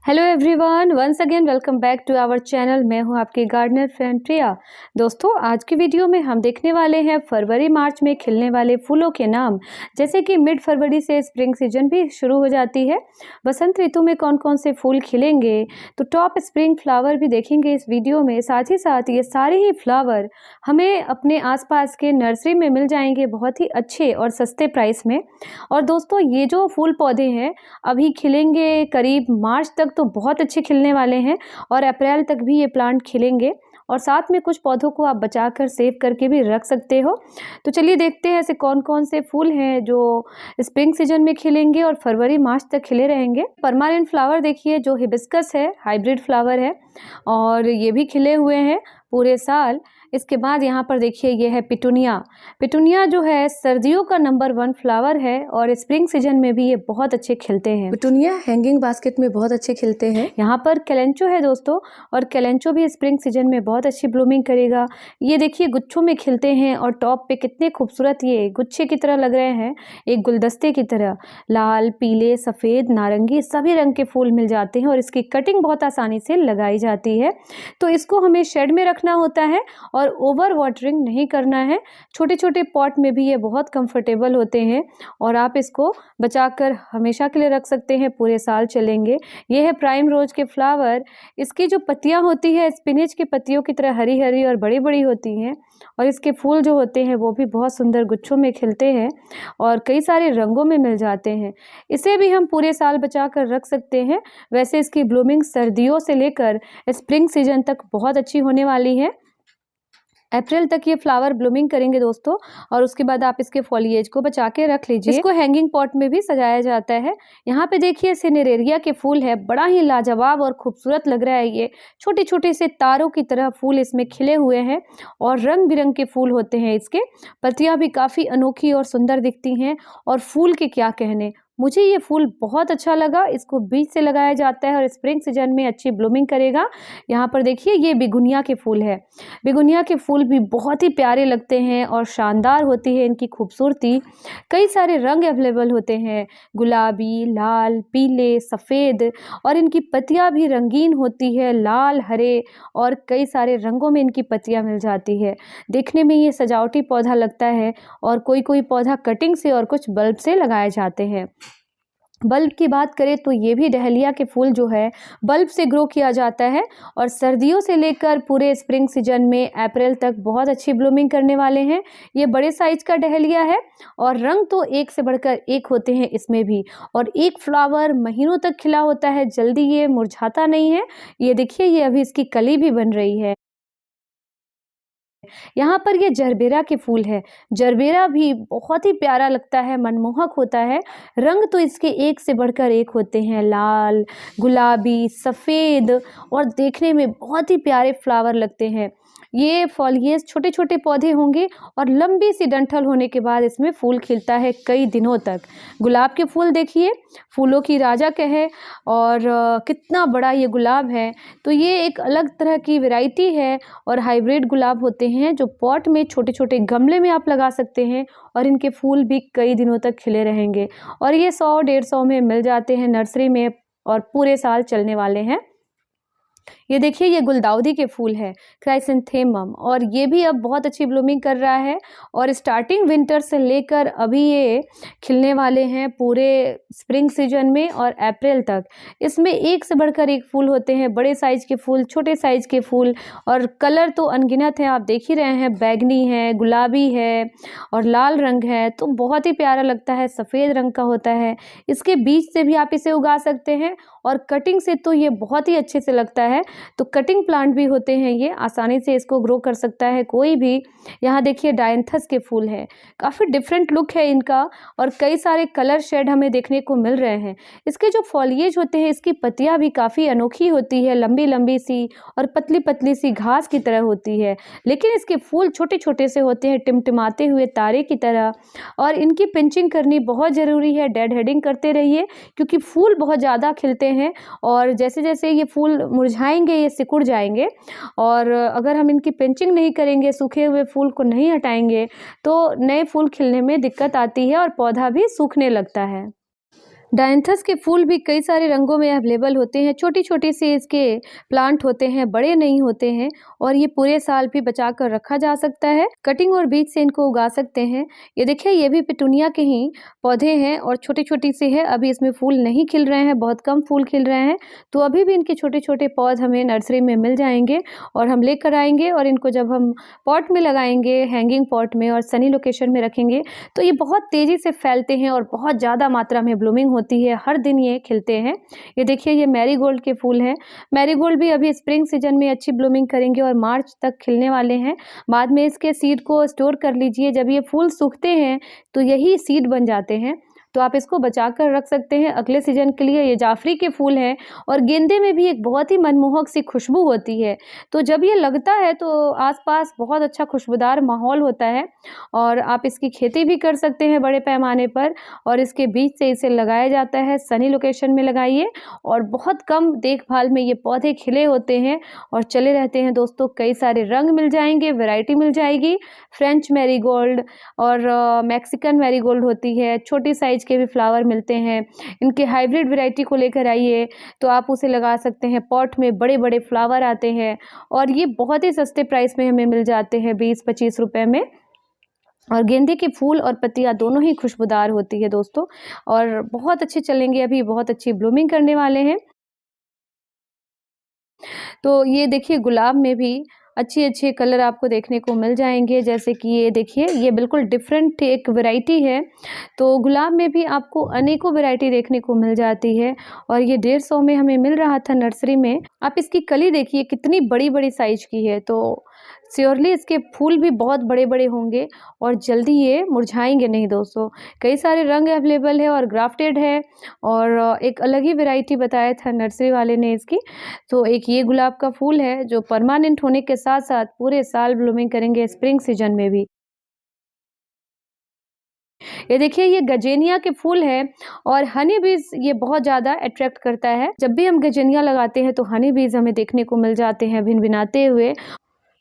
Hello everyone, once again welcome back to our channel. मैं हूं आपकी गार्डनर फ्रेंड प्रिया। दोस्तों, आज की वीडियो में हम देखने वाले हैं फरवरी मार्च में खिलने वाले फूलों के नाम। जैसे कि मिड फरवरी से स्प्रिंग सीजन भी शुरू हो जाती है। बसंत ऋतु में कौन कौन से फूल खिलेंगे, तो टॉप स्प्रिंग फ्लावर भी देखेंगे इस वीडियो में। साथ ही साथ ये सारे ही फ्लावर हमें अपने आसपास के नर्सरी में मिल जाएंगे बहुत ही अच्छे और सस्ते प्राइस में। और दोस्तों, ये जो फूल पौधे हैं अभी खिलेंगे करीब मार्च तक, तो बहुत अच्छे खिलने वाले हैं और अप्रैल तक भी ये प्लांट खिलेंगे। और साथ में कुछ पौधों को आप बचाकर सेव करके भी रख सकते हो। तो चलिए देखते हैं ऐसे कौन कौन से फूल हैं जो स्प्रिंग सीजन में खिलेंगे और फरवरी मार्च तक खिले रहेंगे। परमानेंट फ्लावर देखिए, जो हिबिस्कस है, हाइब्रिड फ्लावर है और ये भी खिले हुए हैं पूरे साल। इसके बाद यहाँ पर देखिए, ये है पिटूनिया। पिटूनिया जो है सर्दियों का नंबर 1 फ्लावर है और स्प्रिंग सीजन में भी ये बहुत अच्छे खिलते हैं। पिटूनिया हैंगिंग बास्केट में बहुत अच्छे खिलते हैं। यहाँ पर कैलेंचो है दोस्तों, और कैलेंचो भी स्प्रिंग सीजन में बहुत अच्छी ब्लूमिंग करेगा। ये देखिए गुच्छों में खिलते हैं और टॉप पे कितने खूबसूरत ये गुच्छे की तरह लग रहे हैं, एक गुलदस्ते की तरह। लाल, पीले, सफ़ेद, नारंगी सभी रंग के फूल मिल जाते हैं और इसकी कटिंग बहुत आसानी से लगाई जाती है। तो इसको हमें शेड में रखना होता है और ओवर वाटरिंग नहीं करना है। छोटे छोटे पॉट में भी ये बहुत कंफर्टेबल होते हैं और आप इसको बचाकर हमेशा के लिए रख सकते हैं, पूरे साल चलेंगे। ये है प्राइम रोज के फ्लावर। इसकी जो पत्तियां होती है स्पिनच की पत्तियों की तरह हरी हरी और बड़ी बड़ी होती हैं और इसके फूल जो होते हैं वो भी बहुत सुंदर गुच्छों में खिलते हैं और कई सारे रंगों में मिल जाते हैं। इसे भी हम पूरे साल बचा कर रख सकते हैं। वैसे इसकी ब्लूमिंग सर्दियों से लेकर स्प्रिंग सीजन तक बहुत अच्छी होने वाली है। अप्रैल तक ये फ्लावर ब्लूमिंग करेंगे दोस्तों, और उसके बाद आप इसके फॉलिएज को बचा के रख लीजिए। इसको हैंगिंग पॉट में भी सजाया जाता है। यहाँ पे देखिए सिनेरेरिया के फूल है, बड़ा ही लाजवाब और खूबसूरत लग रहा है। ये छोटे छोटे से तारों की तरह फूल इसमें खिले हुए हैं और रंग बिरंग के फूल होते हैं। इसके पत्तियां भी काफ़ी अनोखी और सुंदर दिखती हैं और फूल के क्या कहने। मुझे ये फूल बहुत अच्छा लगा। इसको बीज से लगाया जाता है और स्प्रिंग सीजन में अच्छी ब्लूमिंग करेगा। यहाँ पर देखिए, ये बिगुनिया के फूल है। बिगुनिया के फूल भी बहुत ही प्यारे लगते हैं और शानदार होती है इनकी खूबसूरती। कई सारे रंग अवेलेबल होते हैं, गुलाबी, लाल, पीले, सफ़ेद, और इनकी पत्तियाँ भी रंगीन होती है, लाल, हरे और कई सारे रंगों में इनकी पत्तियाँ मिल जाती है। देखने में ये सजावटी पौधा लगता है और कोई कोई पौधा कटिंग से और कुछ बल्ब से लगाए जाते हैं। बल्ब की बात करें तो ये भी डहलिया के फूल जो है बल्ब से ग्रो किया जाता है और सर्दियों से लेकर पूरे स्प्रिंग सीजन में अप्रैल तक बहुत अच्छी ब्लूमिंग करने वाले हैं। ये बड़े साइज का डहलिया है और रंग तो एक से बढ़कर एक होते हैं इसमें भी, और एक फ्लावर महीनों तक खिला होता है, जल्दी ये मुरझाता नहीं है। ये देखिए, ये अभी इसकी कली भी बन रही है। यहाँ पर ये जरबेरा के फूल है। जरबेरा भी बहुत ही प्यारा लगता है, मनमोहक होता है। रंग तो इसके एक से बढ़कर एक होते हैं, लाल, गुलाबी, सफ़ेद, और देखने में बहुत ही प्यारे फ्लावर लगते हैं। ये फॉलिएज छोटे छोटे पौधे होंगे और लंबी सी डंठल होने के बाद इसमें फूल खिलता है कई दिनों तक। गुलाब के फूल देखिए, फूलों की राजा कहे, और कितना बड़ा ये गुलाब है। तो ये एक अलग तरह की वैरायटी है और हाइब्रिड गुलाब होते हैं जो पॉट में छोटे छोटे गमले में आप लगा सकते हैं और इनके फूल भी कई दिनों तक खिले रहेंगे। और ये 100-150 में मिल जाते हैं नर्सरी में और पूरे साल चलने वाले हैं। ये देखिए, ये गुलदाउदी के फूल है, क्राइसेंथेमम, और ये भी अब बहुत अच्छी ब्लूमिंग कर रहा है और स्टार्टिंग विंटर से लेकर अभी ये खिलने वाले हैं पूरे स्प्रिंग सीजन में और अप्रैल तक। इसमें एक से बढ़कर एक फूल होते हैं, बड़े साइज के फूल, छोटे साइज के फूल, और कलर तो अनगिनत हैं, आप देख ही रहे हैं। बैगनी है, गुलाबी है और लाल रंग है, तो बहुत ही प्यारा लगता है। सफ़ेद रंग का होता है। इसके बीज से भी आप इसे उगा सकते हैं और कटिंग से तो ये बहुत ही अच्छे से लगता है। तो कटिंग प्लांट भी होते हैं, ये आसानी से इसको ग्रो कर सकता है कोई भी। यहाँ देखिए डायंथस के फूल हैं, काफ़ी डिफरेंट लुक है इनका और कई सारे कलर शेड हमें देखने को मिल रहे हैं। इसके जो फॉलिएज होते हैं, इसकी पत्तियाँ भी काफ़ी अनोखी होती है, लंबी लंबी सी और पतली पतली सी घास की तरह होती है, लेकिन इसके फूल छोटे छोटे से होते हैं, टिमटिमाते हुए तारे की तरह। और इनकी पिंचिंग करनी बहुत ज़रूरी है, डेड हेडिंग करते रहिए क्योंकि फूल बहुत ज़्यादा खिलते हैं और जैसे जैसे ये फूल मुरझाएंगे ये सिकुड़ जाएंगे, और अगर हम इनकी पिंचिंग नहीं करेंगे, सूखे हुए फूल को नहीं हटाएंगे, तो नए फूल खिलने में दिक्कत आती है और पौधा भी सूखने लगता है। डायंथस के फूल भी कई सारे रंगों में अवेलेबल होते हैं। छोटी छोटी से इसके प्लांट होते हैं, बड़े नहीं होते हैं और ये पूरे साल भी बचा कर रखा जा सकता है। कटिंग और बीज से इनको उगा सकते हैं। ये देखिए, ये भी पिटूनिया के ही पौधे हैं और छोटी छोटी से है। अभी इसमें फूल नहीं खिल रहे हैं, बहुत कम फूल खिल रहे हैं, तो अभी भी इनके छोटे छोटे पौध हमें नर्सरी में मिल जाएंगे और हम लेकर आएंगे और इनको जब हम पॉट में लगाएंगे, हैंगिंग पॉट में और सनी लोकेशन में रखेंगे, तो ये बहुत तेज़ी से फैलते हैं और बहुत ज़्यादा मात्रा में ब्लूमिंग होती है। हर दिन ये खिलते हैं। ये देखिए, ये मैरीगोल्ड के फूल हैं। मैरीगोल्ड भी अभी स्प्रिंग सीजन में अच्छी ब्लूमिंग करेंगे और मार्च तक खिलने वाले हैं। बाद में इसके सीड को स्टोर कर लीजिए। जब ये फूल सूखते हैं तो यही सीड बन जाते हैं, तो आप इसको बचा कर रख सकते हैं अगले सीजन के लिए। ये जाफरी के फूल हैं और गेंदे में भी एक बहुत ही मनमोहक सी खुशबू होती है, तो जब ये लगता है तो आसपास बहुत अच्छा खुशबूदार माहौल होता है और आप इसकी खेती भी कर सकते हैं बड़े पैमाने पर। और इसके बीज से इसे लगाया जाता है। सनी लोकेशन में लगाइए और बहुत कम देखभाल में ये पौधे खिले होते हैं और चले रहते हैं दोस्तों। कई सारे रंग मिल जाएंगे, वैरायटी मिल जाएगी। फ्रेंच मैरीगोल्ड और मैक्सिकन मैरीगोल्ड होती है, छोटी साइज के भी फ्लावर मिलते हैं। इनके हाइब्रिड वैरायटी को लेकर आइए तो आप उसे लगा सकते हैं। पॉट में बड़े बड़े फ्लावर आते हैं और ये बहुत ही सस्ते प्राइस में हमें मिल जाते हैं, 20-25 रुपए में। और गेंदे के फूल और पत्तियां दोनों ही खुशबूदार होती है दोस्तों और बहुत अच्छे चलेंगे, अभी बहुत अच्छी ब्लूमिंग करने वाले हैं। तो ये देखिए, गुलाब में भी अच्छे कलर आपको देखने को मिल जाएंगे। जैसे कि ये देखिए, ये बिल्कुल डिफरेंट एक वैरायटी है। तो गुलाब में भी आपको अनेकों वैरायटी देखने को मिल जाती है और ये 150 में हमें मिल रहा था नर्सरी में। आप इसकी कली देखिए कितनी बड़ी बड़ी साइज की है, तो श्योरली इसके फूल भी बहुत बड़े बड़े होंगे और जल्दी ये मुरझाएंगे नहीं दोस्तों। कई सारे रंग अवेलेबल है और ग्राफ्टेड है और एक अलग ही वैरायटी बताया था नर्सरी वाले ने इसकी। तो एक ये गुलाब का फूल है जो परमानेंट होने के साथ साथ पूरे साल ब्लूमिंग करेंगे स्प्रिंग सीजन में भी। ये देखिए, ये गजेनिया के फूल है और हनी बीज ये बहुत ज़्यादा अट्रैक्ट करता है। जब भी हम गजेनिया लगाते हैं तो हनी बीज हमें देखने को मिल जाते हैं भिनभिनाते हुए।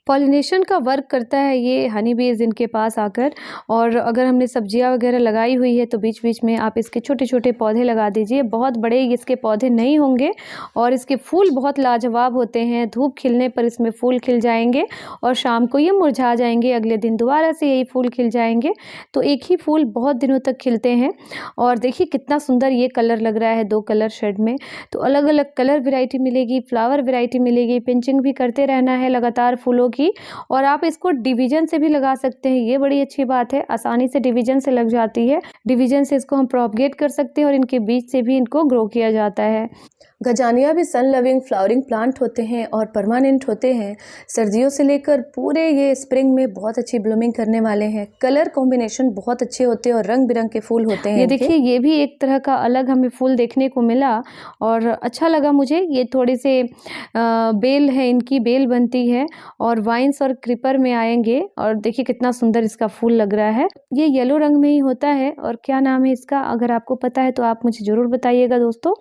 पॉलिनेशन का वर्क करता है ये हनी बीज इनके पास आकर। और अगर हमने सब्जियां वगैरह लगाई हुई है तो बीच बीच में आप इसके छोटे छोटे पौधे लगा दीजिए। बहुत बड़े इसके पौधे नहीं होंगे और इसके फूल बहुत लाजवाब होते हैं। धूप खिलने पर इसमें फूल खिल जाएंगे और शाम को ये मुरझा जाएंगे, अगले दिन दोबारा से यही फूल खिल जाएंगे। तो एक ही फूल बहुत दिनों तक खिलते हैं और देखिए कितना सुंदर ये कलर लग रहा है, 2 कलर शेड में। तो अलग अलग कलर वैरायटी मिलेगी, फ्लावर वैरायटी मिलेगी। पिंचिंग भी करते रहना है लगातार फूलों की। और आप इसको डिवीजन से भी लगा सकते हैं, ये बड़ी अच्छी बात है। आसानी से डिवीजन से लग जाती है। डिवीजन से इसको हम प्रोपगेट कर सकते हैं और इनके बीज से भी इनको ग्रो किया जाता है। गजानिया भी सन लविंग फ्लावरिंग प्लांट होते हैं और परमानेंट होते हैं। सर्दियों से लेकर पूरे ये स्प्रिंग में बहुत अच्छी ब्लूमिंग करने वाले हैं। कलर कॉम्बिनेशन बहुत अच्छे होते हैं और रंग बिरंग के फूल होते हैं। ये देखिए, ये भी एक तरह का अलग हमें फूल देखने को मिला और अच्छा लगा मुझे। ये थोड़े से बेल है, इनकी बेल बनती है और वाइन्स और क्रीपर में आएंगे और देखिए कितना सुंदर इसका फूल लग रहा है। ये येलो रंग में ही होता है और क्या नाम है इसका, अगर आपको पता है तो आप मुझे ज़रूर बताइएगा दोस्तों।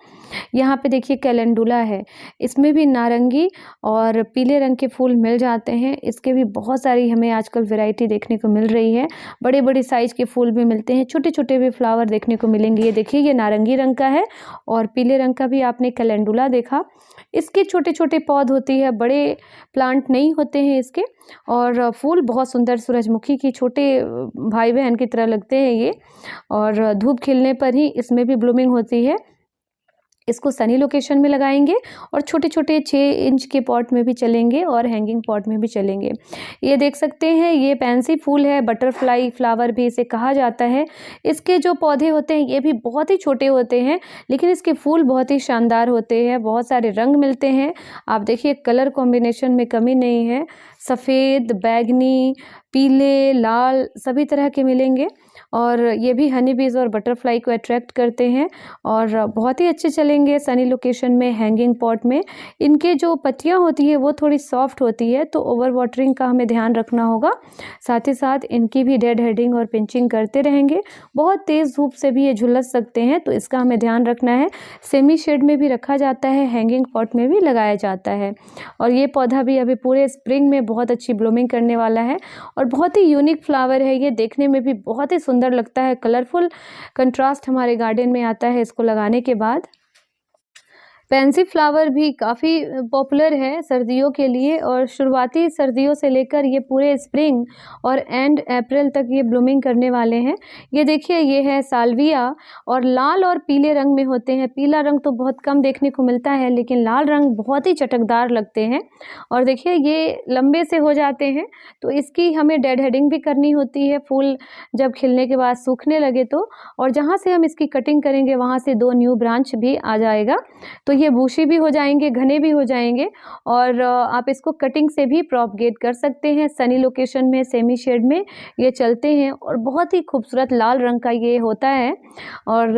यहाँ पे देखिए कैलेंडुला है, इसमें भी नारंगी और पीले रंग के फूल मिल जाते हैं। इसके भी बहुत सारी हमें आजकल वैरायटी देखने को मिल रही है। बड़े बड़े साइज के फूल भी मिलते हैं, छोटे छोटे भी फ्लावर देखने को मिलेंगे। ये देखिए, ये नारंगी रंग का है और पीले रंग का भी आपने कैलेंडुला देखा। इसके छोटे छोटे पौध होती है, बड़े प्लांट नहीं होते हैं इसके। और फूल बहुत सुंदर सूरजमुखी की छोटे भाई बहन की तरह लगते हैं ये और धूप खिलने पर ही इसमें भी ब्लूमिंग होती है। इसको सनी लोकेशन में लगाएंगे और छोटे छोटे 6 इंच के पॉट में भी चलेंगे और हैंगिंग पॉट में भी चलेंगे। ये देख सकते हैं, ये पैंसी फूल है, बटरफ्लाई फ्लावर भी इसे कहा जाता है। इसके जो पौधे होते हैं ये भी बहुत ही छोटे होते हैं, लेकिन इसके फूल बहुत ही शानदार होते हैं। बहुत सारे रंग मिलते हैं। आप देखिए कलर कॉम्बिनेशन में कमी नहीं है, सफ़ेद, बैगनी, पीले, लाल सभी तरह के मिलेंगे। और ये भी हनी बीज और बटरफ्लाई को अट्रैक्ट करते हैं और बहुत ही अच्छे चलेंगे सनी लोकेशन में, हैंगिंग पॉट में। इनके जो पत्तियां होती है वो थोड़ी सॉफ्ट होती है, तो ओवर वाटरिंग का हमें ध्यान रखना होगा। साथ ही साथ इनकी भी डेड हेडिंग और पिंचिंग करते रहेंगे। बहुत तेज़ धूप से भी ये झुलस सकते हैं, तो इसका हमें ध्यान रखना है। सेमी शेड में भी रखा जाता है, हैंगिंग पॉट में भी लगाया जाता है। और ये पौधा भी अभी पूरे स्प्रिंग में बहुत अच्छी ब्लूमिंग करने वाला है और बहुत ही यूनिक फ्लावर है ये, देखने में भी बहुत ही सुंदर सुंदर लगता है, कलरफुल कंट्रास्ट हमारे गार्डन में आता है इसको लगाने के बाद। पेंसी फ्लावर भी काफ़ी पॉपुलर है सर्दियों के लिए, और शुरुआती सर्दियों से लेकर ये पूरे स्प्रिंग और एंड अप्रैल तक ये ब्लूमिंग करने वाले हैं। ये देखिए, ये है साल्विया, और लाल और पीले रंग में होते हैं। पीला रंग तो बहुत कम देखने को मिलता है, लेकिन लाल रंग बहुत ही चटकदार लगते हैं। और देखिए, ये लंबे से हो जाते हैं, तो इसकी हमें डेड हेडिंग भी करनी होती है फूल जब खिलने के बाद सूखने लगे तो। और जहाँ से हम इसकी कटिंग करेंगे वहाँ से 2 न्यू ब्रांच भी आ जाएगा, तो ये बूशी भी हो जाएंगे, घने भी हो जाएंगे, और आप इसको कटिंग से भी प्रोपगेट कर सकते हैं। सनी लोकेशन में, सेमी शेड में ये चलते हैं, और बहुत ही खूबसूरत लाल रंग का ये होता है, और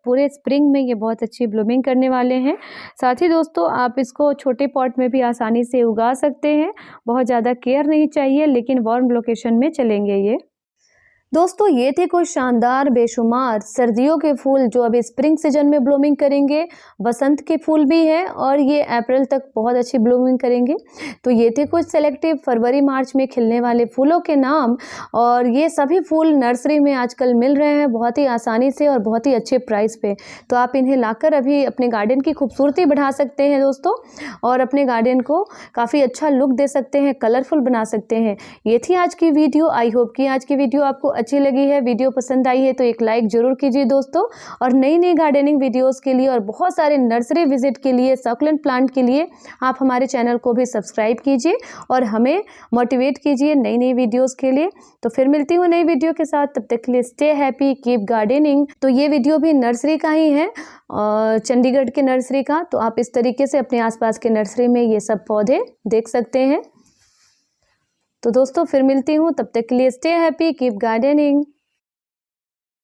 पूरे स्प्रिंग में ये बहुत अच्छी ब्लूमिंग करने वाले हैं। साथ ही दोस्तों, आप इसको छोटे पॉट में भी आसानी से उगा सकते हैं, बहुत ज़्यादा केयर नहीं चाहिए, लेकिन वार्म लोकेशन में चलेंगे ये। दोस्तों, ये थे कुछ शानदार बेशुमार सर्दियों के फूल जो अभी स्प्रिंग सीजन में ब्लूमिंग करेंगे। वसंत के फूल भी हैं और ये अप्रैल तक बहुत अच्छी ब्लूमिंग करेंगे। तो ये थे कुछ सेलेक्टिव फरवरी मार्च में खिलने वाले फूलों के नाम, और ये सभी फूल नर्सरी में आजकल मिल रहे हैं बहुत ही आसानी से और बहुत ही अच्छे प्राइस पे। तो आप इन्हें लाकर अभी अपने गार्डन की खूबसूरती बढ़ा सकते हैं दोस्तों, और अपने गार्डन को काफ़ी अच्छा लुक दे सकते हैं, कलरफुल बना सकते हैं। ये थी आज की वीडियो। आई होप कि आज की वीडियो आपको अच्छी लगी है। वीडियो पसंद आई है तो एक लाइक जरूर कीजिए दोस्तों, और नई नई गार्डनिंग वीडियोस के लिए और बहुत सारे नर्सरी विजिट के लिए, सक्लेंट प्लांट के लिए आप हमारे चैनल को भी सब्सक्राइब कीजिए और हमें मोटिवेट कीजिए नई नई वीडियोस के लिए। तो फिर मिलती हूँ नई वीडियो के साथ, तब तक के लिए स्टे हैप्पी, कीप गार्डनिंग। तो ये वीडियो भी नर्सरी का ही है, चंडीगढ़ के नर्सरी का। तो आप इस तरीके से अपने आसपास के नर्सरी में ये सब पौधे देख सकते हैं। तो दोस्तों, फिर मिलती हूँ, तब तक के लिए स्टे हैप्पी, कीप गार्डनिंग।